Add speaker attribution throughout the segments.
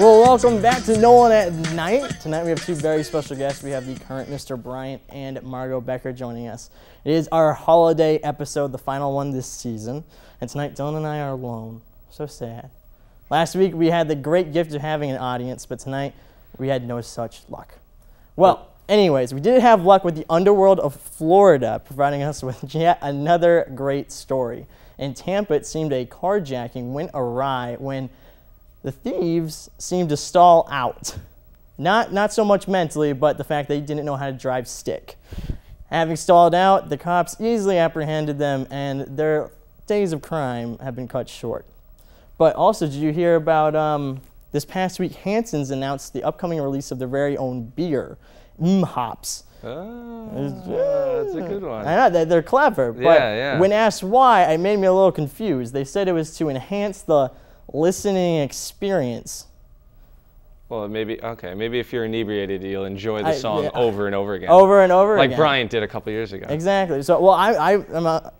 Speaker 1: Well, welcome back to Nolan at Night. Tonight we have two very special guests. We have the current Mr. Bryant and Margot Becker joining us. It is our holiday episode, the final one this season. And tonight Dylan and I are alone. So sad. Last week we had the great gift of having an audience, but tonight we had no such luck. Well, anyways, we did have luck with the underworld of Florida, providing us with yet another great story. In Tampa, it seemed a carjacking went awry when the thieves seemed to stall out. Not so much mentally, but the fact they didn't know how to drive stick. Having stalled out, the cops easily apprehended them, and their days of crime have been cut short. But also, did you hear about this past week, Hanson's announced the upcoming release of their very own beer, Hops.
Speaker 2: That's a good one.
Speaker 1: I know, they're clever, but when asked why, it made me a little confused. They said it was to enhance the listening experience.
Speaker 2: Well, maybe if you're inebriated, you'll enjoy the song over and over again.
Speaker 1: Over and over again.
Speaker 2: Like Bryant did a couple years ago.
Speaker 1: Exactly. So, well, I'm,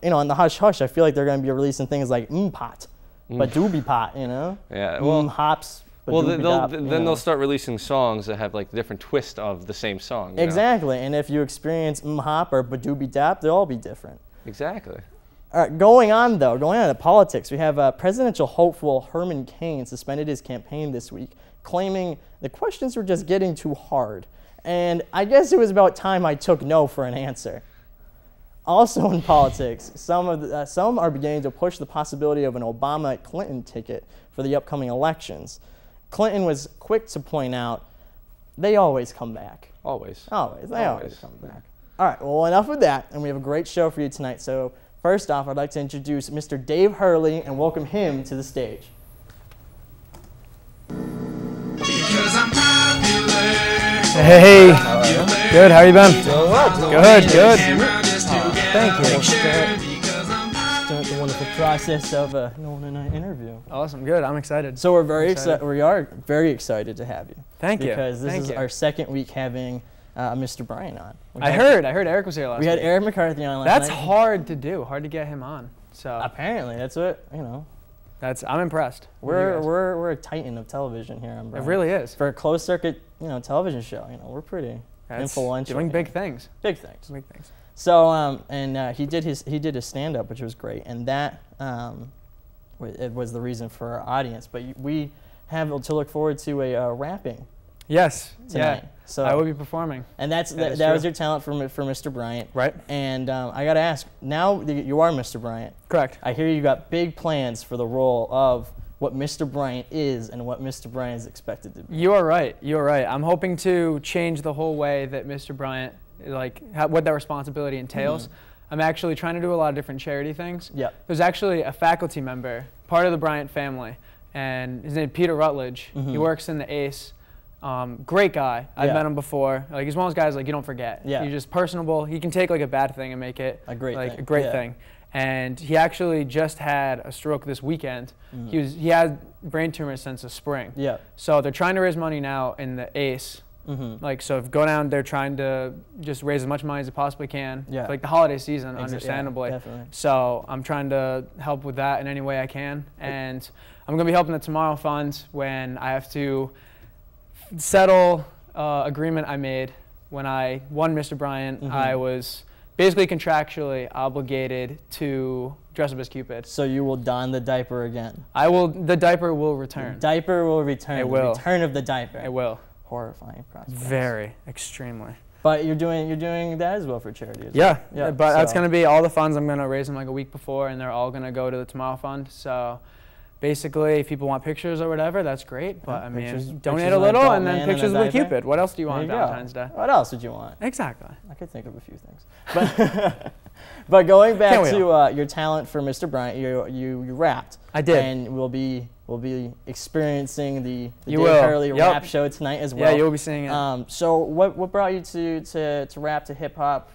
Speaker 1: in the hush hush, I feel like they're going to be releasing things like pot, but doobie pot, you know?
Speaker 2: Yeah. Well,
Speaker 1: hops.
Speaker 2: Well, then they'll start releasing songs that have like the different twist of the same song.
Speaker 1: Exactly. And if you experience hop or badoobie dap, they'll all be different.
Speaker 2: Exactly.
Speaker 1: All right, going on to politics, we have presidential hopeful Herman Cain suspended his campaign this week, claiming the questions were just getting too hard. And I guess it was about time I took no for an answer. Also in politics, some are beginning to push the possibility of an Obama-Clinton ticket for the upcoming elections. Clinton was quick to point out, they always come back.
Speaker 2: Always.
Speaker 1: They always come back. All right, well, enough with that, and we have a great show for you tonight. So first off, I'd like to introduce Mr. Dave Hurley and welcome him to the stage.
Speaker 3: Because I'm popular.
Speaker 4: Hey, good, how you been? Good.
Speaker 1: Thank you. Start the wonderful process of a Nolan and I interview.
Speaker 4: Awesome, good, I'm excited.
Speaker 1: So we're very excited. We are very excited to have you.
Speaker 4: Thank you.
Speaker 1: Because this is our second week having Mr. Bryant on.
Speaker 4: I heard Eric was here last week.
Speaker 1: We had Eric McCarthy on last
Speaker 4: night. That's
Speaker 1: night.
Speaker 4: hard to do, hard to get him on. So
Speaker 1: apparently, that's what,
Speaker 4: I'm impressed.
Speaker 1: We're a titan of television here on Bryant.
Speaker 4: It really is.
Speaker 1: For a closed circuit, television show, we're pretty influential.
Speaker 4: Doing big things.
Speaker 1: Big things.
Speaker 4: Big things.
Speaker 1: So he did his stand up, which was great, and that it was the reason for our audience. But we have to look forward to a rapping.
Speaker 4: Yes.
Speaker 1: Tonight.
Speaker 4: Yeah.
Speaker 1: So
Speaker 4: I will be performing.
Speaker 1: And that was your talent for Mr. Bryant.
Speaker 4: Right.
Speaker 1: And I got to ask, now that you are Mr. Bryant.
Speaker 4: Correct.
Speaker 1: I hear you got big plans for the role of what Mr. Bryant is and what Mr. Bryant is expected to be.
Speaker 4: You are right. I'm hoping to change the whole way that Mr. Bryant, what that responsibility entails. I'm actually trying to do a lot of different charity things.
Speaker 1: Yeah.
Speaker 4: There's actually a faculty member, part of the Bryant family, and his name is Peter Rutledge. He works in the ACE. Great guy. I've met him before. He's one of those guys you don't forget.
Speaker 1: Yeah.
Speaker 4: He's just personable. He can take a bad thing and make it
Speaker 1: a great thing.
Speaker 4: A great thing. And he actually just had a stroke this weekend. He had brain tumors since the spring.
Speaker 1: Yeah.
Speaker 4: So they're trying to raise money now in the ACE. So if go down, they're trying to just raise as much money as they possibly can.
Speaker 1: Yeah.
Speaker 4: For the holiday season, understandably.
Speaker 1: Yeah, definitely.
Speaker 4: So I'm trying to help with that in any way I can. And I'm going to be helping the Tomorrow Fund when I have to settle agreement I made when I won Mr. Bryant. I was basically contractually obligated to dress up as Cupid.
Speaker 1: So you will don the diaper again.
Speaker 4: The diaper will return.
Speaker 1: The diaper will return.
Speaker 4: It will.
Speaker 1: The return of the diaper.
Speaker 4: It will.
Speaker 1: Horrifying prospect.
Speaker 4: Very, extremely.
Speaker 1: But you're doing that as well for charity as
Speaker 4: well.
Speaker 1: Yeah.
Speaker 4: But that's going to be all the funds. I'm going to raise them a week before, and they're all going to go to the Tomorrow Fund. So basically, if people want pictures or whatever, that's great. But donate a little, and then pictures with Cupid. What else do you want on Valentine's Day?
Speaker 1: What else would you want?
Speaker 4: Exactly.
Speaker 1: I could think of a few things. But going back to your talent for Mr. Bryant, you rapped.
Speaker 4: I did.
Speaker 1: And we'll be experiencing the
Speaker 4: Dave
Speaker 1: Hurley rap show tonight as well.
Speaker 4: Yeah, you'll be seeing it.
Speaker 1: So what brought you to rap, to hip hop?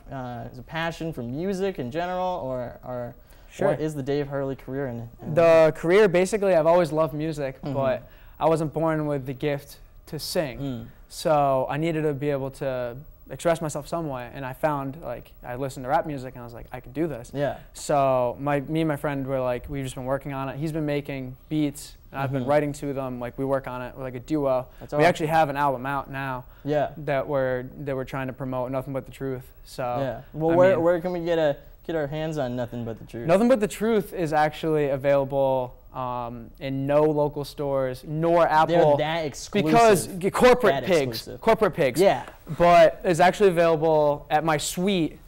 Speaker 1: Is it a passion for music in general, or
Speaker 4: Sure.
Speaker 1: what is the Dave Hurley career in
Speaker 4: the career? Basically, I've always loved music, but I wasn't born with the gift to sing. So I needed to be able to express myself some way, and I found, I listened to rap music, and I was like, I could do this.
Speaker 1: Yeah.
Speaker 4: So me and my friend were we've just been working on it. He's been making beats And I've been writing to them. Like, we work on it. We're like a duo.
Speaker 1: That's
Speaker 4: we
Speaker 1: awesome.
Speaker 4: actually have an album out now.
Speaker 1: Yeah.
Speaker 4: That we're trying to promote, Nothing But the Truth. So
Speaker 1: Yeah. Well, where can we get our hands on Nothing But the Truth?
Speaker 4: Nothing But the Truth is actually available in no local stores, nor Apple.
Speaker 1: They're that exclusive.
Speaker 4: Because corporate
Speaker 1: That
Speaker 4: pigs.
Speaker 1: exclusive.
Speaker 4: Corporate pigs.
Speaker 1: Yeah.
Speaker 4: But it's actually available at my suite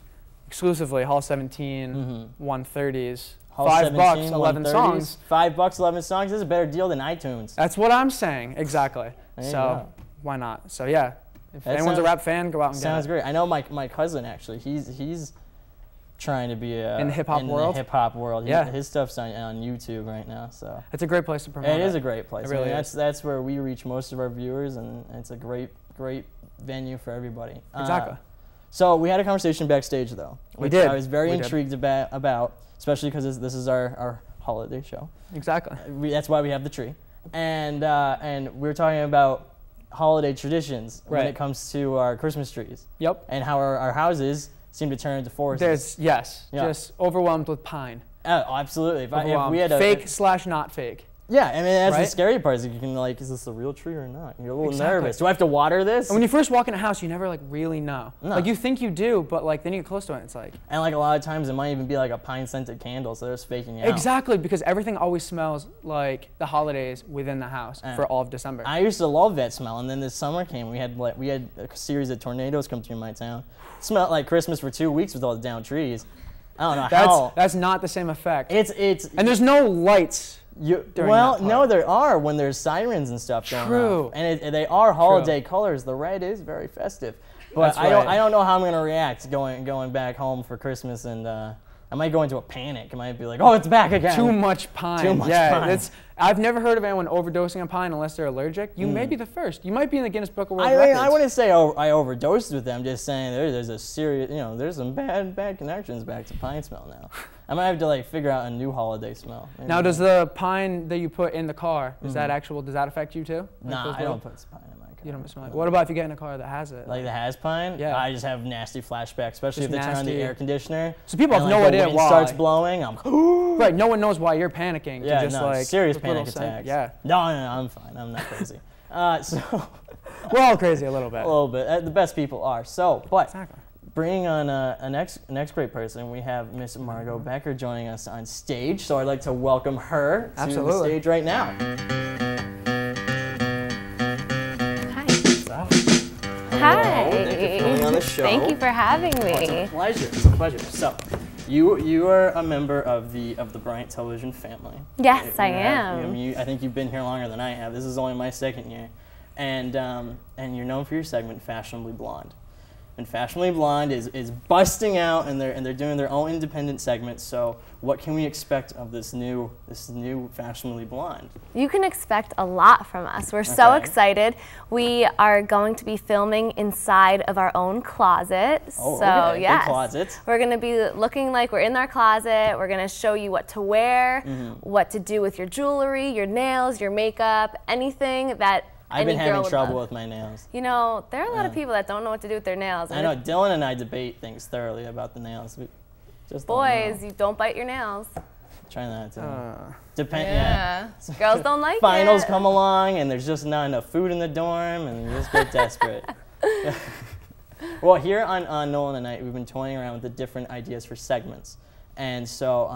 Speaker 4: exclusively, Hall 17, 130s.
Speaker 1: Hall
Speaker 4: $5,
Speaker 1: 17,
Speaker 4: 11
Speaker 1: 130s.
Speaker 4: songs.
Speaker 1: $5, 11 songs. This is a better deal than iTunes.
Speaker 4: That's what I'm saying, exactly.
Speaker 1: There you
Speaker 4: So
Speaker 1: go.
Speaker 4: why not? So yeah, if
Speaker 1: That
Speaker 4: anyone's a
Speaker 1: sounds-
Speaker 4: rap fan, go out and get it.
Speaker 1: Sounds great. I know my cousin actually. He's trying to be
Speaker 4: In the hip-hop
Speaker 1: in
Speaker 4: world?
Speaker 1: the hip hop world.
Speaker 4: Yeah.
Speaker 1: His stuff's on YouTube right now. So
Speaker 4: It's a great place to promote.
Speaker 1: it is a great place.
Speaker 4: It really
Speaker 1: I mean,
Speaker 4: is.
Speaker 1: that's where we reach most of our viewers, and it's a great venue for everybody.
Speaker 4: Exactly.
Speaker 1: So we had a conversation backstage though.
Speaker 4: We
Speaker 1: which
Speaker 4: did.
Speaker 1: I was very
Speaker 4: We did.
Speaker 1: intrigued about, especially because this is our holiday show.
Speaker 4: Exactly.
Speaker 1: That's why we have the tree, and we were talking about holiday traditions when
Speaker 4: Right.
Speaker 1: it comes to our Christmas trees,
Speaker 4: Yep.
Speaker 1: and how our houses seem to turn into forests.
Speaker 4: Yes,
Speaker 1: Yeah.
Speaker 4: just overwhelmed with pine.
Speaker 1: Oh, absolutely. If
Speaker 4: Overwhelmed.
Speaker 1: we had a
Speaker 4: Fake/not fake.
Speaker 1: yeah, I mean that's the
Speaker 4: Right?
Speaker 1: scary part. Is you can like, is this a real tree or not? You're a little
Speaker 4: Exactly.
Speaker 1: nervous. Do I have to water this?
Speaker 4: And when you first walk in a house, you never like really know.
Speaker 1: No.
Speaker 4: Like you think you do, but like then you get close to it, and it's like
Speaker 1: And like a lot of times it might even be like a pine scented candle, so they're just faking you out.
Speaker 4: exactly because everything always smells like the holidays within the house for all of December.
Speaker 1: I used to love that smell, and then this summer came. We had a series of tornadoes come through my town. It smelled like Christmas for 2 weeks with all the down trees. I don't know how.
Speaker 4: That's not the same effect.
Speaker 1: It's
Speaker 4: and there's no lights. during
Speaker 1: well,
Speaker 4: that part.
Speaker 1: no, there are when there's sirens and stuff going
Speaker 4: True.
Speaker 1: off, and they are holiday colors. The red is very festive, but
Speaker 4: That's
Speaker 1: I
Speaker 4: right.
Speaker 1: don't know how I'm gonna react going back home for Christmas, and I might go into a panic. I might be like, oh, it's back again.
Speaker 4: Too much pine.
Speaker 1: Too much
Speaker 4: yeah,
Speaker 1: pine.
Speaker 4: I've never heard of anyone overdosing on pine unless they're allergic. You may be the first. You might be in the Guinness Book of World
Speaker 1: I mean,
Speaker 4: Records.
Speaker 1: I wouldn't say I overdosed with them. Just saying there's a serious, there's some bad connections back to pine smell now. I might have to like figure out a new holiday smell. Maybe.
Speaker 4: Now, does the pine that you put in the car, does that affect you too? Like
Speaker 1: Nah,
Speaker 4: those
Speaker 1: I don't
Speaker 4: little-
Speaker 1: put pine in my car.
Speaker 4: You don't smell it. What about if you get in a car that has it?
Speaker 1: Like the has pine?
Speaker 4: Yeah.
Speaker 1: I just have nasty flashbacks, especially
Speaker 4: Just
Speaker 1: if they turn on the
Speaker 4: nasty.
Speaker 1: air conditioner.
Speaker 4: So people
Speaker 1: and,
Speaker 4: have no
Speaker 1: like,
Speaker 4: idea
Speaker 1: the wind
Speaker 4: why.
Speaker 1: starts blowing. I'm
Speaker 4: Right, no one knows why you're panicking.
Speaker 1: yeah,
Speaker 4: just
Speaker 1: no,
Speaker 4: like
Speaker 1: serious
Speaker 4: with little
Speaker 1: panic
Speaker 4: scent-
Speaker 1: attacks.
Speaker 4: Yeah,
Speaker 1: No, I'm fine. I'm not crazy. So
Speaker 4: we're all crazy a little bit.
Speaker 1: a little bit. The best people are. So, but
Speaker 4: Exactly.
Speaker 1: bringing on a next great person, we have Miss Margot Becker joining us on stage. So I'd like to welcome her to the
Speaker 4: Absolutely.
Speaker 1: stage right now.
Speaker 5: Hi.
Speaker 1: Thank you for coming on the show.
Speaker 5: Thank you for having me.
Speaker 1: It's a pleasure. So, you are a member of the Bryant Television family.
Speaker 5: Yes, I
Speaker 1: You have-
Speaker 5: am.
Speaker 1: I think you've been here longer than I have. This is only my second year, and you're known for your segment Fashionably Blonde. And Fashionably Blonde is busting out, and they're doing their own independent segment. So, what can we expect of this new Fashionably Blonde?
Speaker 5: You can expect a lot from us. We're so
Speaker 1: Okay.
Speaker 5: excited. We are going to be filming inside of our own closet.
Speaker 1: Oh,
Speaker 5: so
Speaker 1: okay. Big
Speaker 5: yes,
Speaker 1: closet.
Speaker 5: we're going to be looking like we're in our closet. We're going to show you what to wear, what to do with your jewelry, your nails, your makeup, anything that
Speaker 1: I've
Speaker 5: any
Speaker 1: been
Speaker 5: girl
Speaker 1: having
Speaker 5: would
Speaker 1: trouble
Speaker 5: love.
Speaker 1: with my nails.
Speaker 5: You know, there are a lot of people that don't know what to do with their nails.
Speaker 1: I know Dylan and I debate things thoroughly about the nails. We just don't
Speaker 5: Boys,
Speaker 1: know.
Speaker 5: you don't bite your nails.
Speaker 1: Try not to.
Speaker 4: Uh,
Speaker 1: Depend.
Speaker 5: Yeah. Girls don't like
Speaker 1: Finals
Speaker 5: it.
Speaker 1: come along and there's just not enough food in the dorm and you just get desperate. Well, here on Nolan Tonight, we've been toying around with the different ideas for segments, and so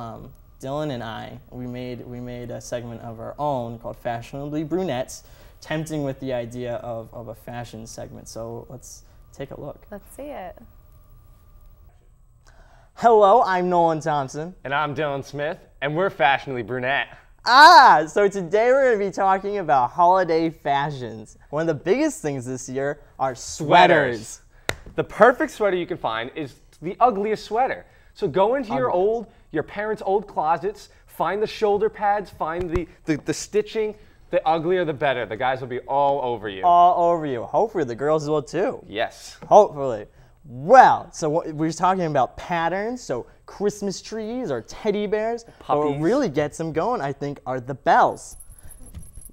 Speaker 1: Dylan and I we made a segment of our own called Fashionably Brunettes, tempting with the idea of a fashion segment. So let's take a look.
Speaker 5: Let's see it.
Speaker 1: Hello, I'm Nolan Thompson.
Speaker 2: And I'm Dylan Smith, and we're Fashionably Brunette.
Speaker 1: So today we're going to be talking about holiday fashions. One of the biggest things this year are sweaters.
Speaker 2: The perfect sweater you can find is the ugliest sweater. So go into your parents' old closets, find the shoulder pads, find the stitching. The uglier the better. The guys will be all over you.
Speaker 1: All over you. Hopefully the girls will too.
Speaker 2: Yes.
Speaker 1: Hopefully. Well, so we're talking about patterns, so Christmas trees or teddy bears. But what
Speaker 2: Puppies.
Speaker 1: really gets them going, I think, are the bells.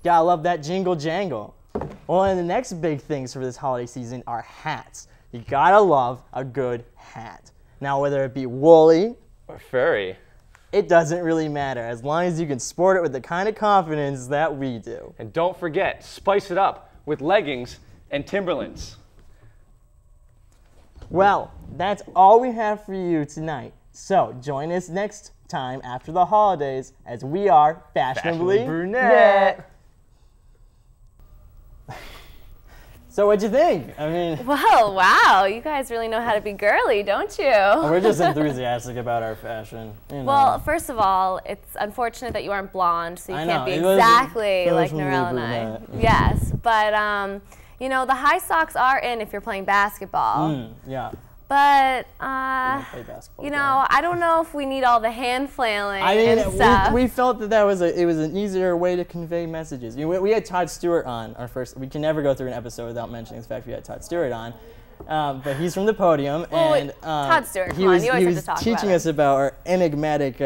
Speaker 1: Gotta love that jingle jangle. Well, and the next big things for this holiday season are hats. You gotta love a good hat. Now, whether it be woolly,
Speaker 2: Or furry.
Speaker 1: it doesn't really matter as long as you can sport it with the kind of confidence that we do.
Speaker 2: And don't forget, spice it up with leggings and Timberlands.
Speaker 1: Well, that's all we have for you tonight. So join us next time after the holidays as we are Fashionably
Speaker 2: Brunette.
Speaker 1: So what'd you think? I mean,
Speaker 5: Well, wow, you guys really know how to be girly, don't you?
Speaker 1: we're just enthusiastic about our fashion. You know.
Speaker 5: Well, first of all, it's unfortunate that you aren't blonde, so you
Speaker 1: I
Speaker 5: can't
Speaker 1: know,
Speaker 5: be
Speaker 1: it was
Speaker 5: exactly like
Speaker 1: fashionably
Speaker 5: Noel and I.
Speaker 1: brunette.
Speaker 5: Yes, but you know, the high socks are in if you're playing basketball.
Speaker 1: Yeah.
Speaker 5: But
Speaker 1: Play basketball.
Speaker 5: you know, I don't know if we need all the hand flailing
Speaker 1: I
Speaker 5: and
Speaker 1: mean,
Speaker 5: stuff.
Speaker 1: we felt that was it was an easier way to convey messages. You know, we had Todd Stewart on our first. We can never go through an episode without mentioning the fact we had Todd Stewart on. But he's from the podium,
Speaker 5: Well,
Speaker 1: and
Speaker 5: Todd Stewart,
Speaker 1: he
Speaker 5: come on,
Speaker 1: was,
Speaker 5: you always
Speaker 1: he
Speaker 5: have
Speaker 1: was
Speaker 5: to talk
Speaker 1: teaching
Speaker 5: about
Speaker 1: us about our enigmatic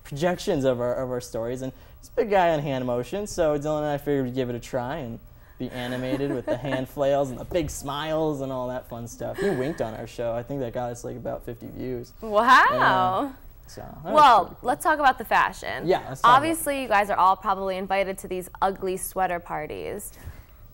Speaker 1: projections of our stories. And he's a big guy on hand motions, so Dylan and I figured we'd give it a try and be animated with the hand flails and the big smiles and all that fun stuff. He winked on our show. I think that got us like about 50 views.
Speaker 5: Wow.
Speaker 1: So that was pretty
Speaker 5: Well,
Speaker 1: cool.
Speaker 5: let's talk about the fashion.
Speaker 1: Yeah, let's talk about
Speaker 5: Obviously, you guys are all probably invited to these ugly sweater parties,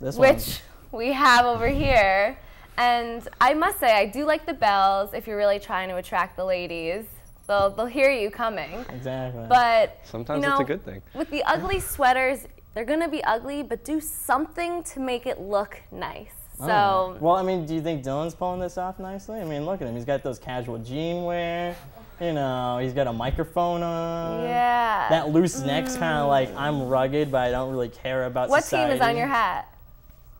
Speaker 1: This one.
Speaker 5: which we have over here. And I must say, I do like the bells if you're really trying to attract the ladies. They'll hear you coming.
Speaker 1: Exactly.
Speaker 5: But
Speaker 2: Sometimes
Speaker 5: you know,
Speaker 2: it's a good thing.
Speaker 5: With the ugly sweaters, they're gonna be ugly, but do something to make it look nice. So
Speaker 1: Well, I mean, do you think Dylan's pulling this off nicely? I mean, look at him. He's got those casual jean wear. You know, he's got a microphone on.
Speaker 5: yeah.
Speaker 1: That loose neck's kind of like, I'm rugged, but I don't really care about
Speaker 5: What
Speaker 1: society.
Speaker 5: team is on your hat?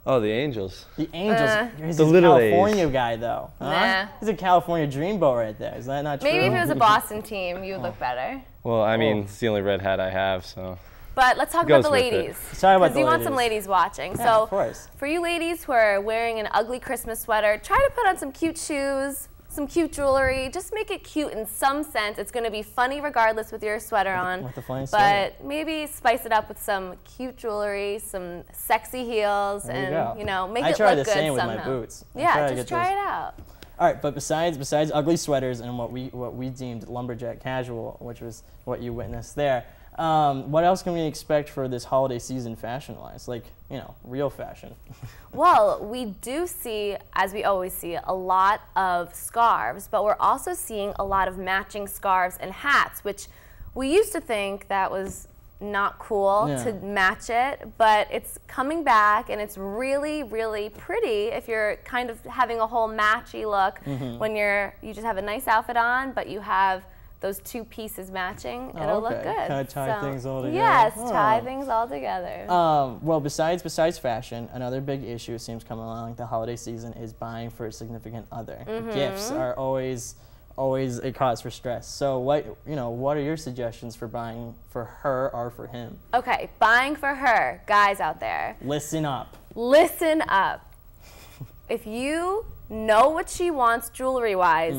Speaker 2: Oh, the Angels.
Speaker 1: The Angels. He's
Speaker 2: The
Speaker 1: a
Speaker 2: Little
Speaker 1: California guy, though. Huh?
Speaker 5: Nah.
Speaker 1: He's a California dreamboat right there. Is that not true?
Speaker 5: Maybe if it was a Boston team, you would look better.
Speaker 2: Well, I mean,
Speaker 1: Oh.
Speaker 2: it's the only red hat I have, so.
Speaker 5: But let's talk
Speaker 2: Goes
Speaker 5: about the
Speaker 2: with it.
Speaker 5: ladies.
Speaker 1: Let's talk about
Speaker 5: Because
Speaker 1: the
Speaker 5: you want some
Speaker 1: ladies.
Speaker 5: ladies watching.
Speaker 1: Yeah,
Speaker 5: So
Speaker 1: of course.
Speaker 5: for you ladies who are wearing an ugly Christmas sweater, try to put on some cute shoes, some cute jewelry. Just make it cute in some sense. It's going to be funny regardless with your sweater on.
Speaker 1: with the flying sweater.
Speaker 5: But maybe spice it up with some cute jewelry, some sexy heels,
Speaker 1: There you
Speaker 5: and
Speaker 1: go.
Speaker 5: you know, make
Speaker 1: I
Speaker 5: it
Speaker 1: try
Speaker 5: look
Speaker 1: the
Speaker 5: good
Speaker 1: same with
Speaker 5: somehow.
Speaker 1: my boots. I
Speaker 5: Yeah,
Speaker 1: to
Speaker 5: just
Speaker 1: get
Speaker 5: try
Speaker 1: those.
Speaker 5: it out.
Speaker 1: All right, but besides ugly sweaters and what we deemed lumberjack casual, which was what you witnessed there, what else can we expect for this holiday season fashion-wise? Like, you know, real fashion.
Speaker 5: Well, we do see, as we always see, a lot of scarves, but we're also seeing a lot of matching scarves and hats, which we used to think that was not cool
Speaker 1: Yeah.
Speaker 5: to match it, but it's coming back and it's really, really pretty if you're kind of having a whole matchy look when you just have a nice outfit on, but you have those two pieces matching.
Speaker 1: Oh,
Speaker 5: It'll look
Speaker 1: okay.
Speaker 5: good.
Speaker 1: Kinda tie things all together.
Speaker 5: Yes, tie
Speaker 1: Oh.
Speaker 5: things all together.
Speaker 1: Well, besides fashion, another big issue it seems coming along the holiday season is buying for a significant other. Gifts are always a cause for stress. So what are your suggestions for buying for her or for him?
Speaker 5: Okay, buying for her, guys out there.
Speaker 1: Listen up.
Speaker 5: Listen up. If you know what she wants jewelry-wise,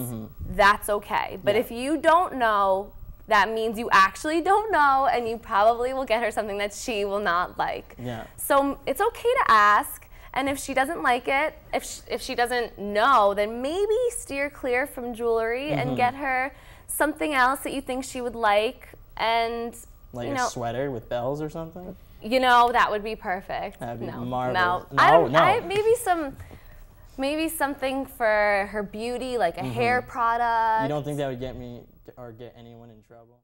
Speaker 5: that's okay. But
Speaker 1: Yeah.
Speaker 5: if you don't know, that means you actually don't know, and you probably will get her something that she will not like.
Speaker 1: Yeah.
Speaker 5: So it's okay to ask, and if she doesn't like it, if she doesn't know, then maybe steer clear from jewelry and get her something else that you think she would like, and
Speaker 1: Like
Speaker 5: you
Speaker 1: a
Speaker 5: know,
Speaker 1: sweater with bells or something?
Speaker 5: you know, that would be perfect.
Speaker 1: That'd be
Speaker 5: no,
Speaker 1: marvelous.
Speaker 5: No, I don't,
Speaker 1: No.
Speaker 5: maybe something for her beauty, like a hair product.
Speaker 1: You don't think that would get me or get anyone in trouble?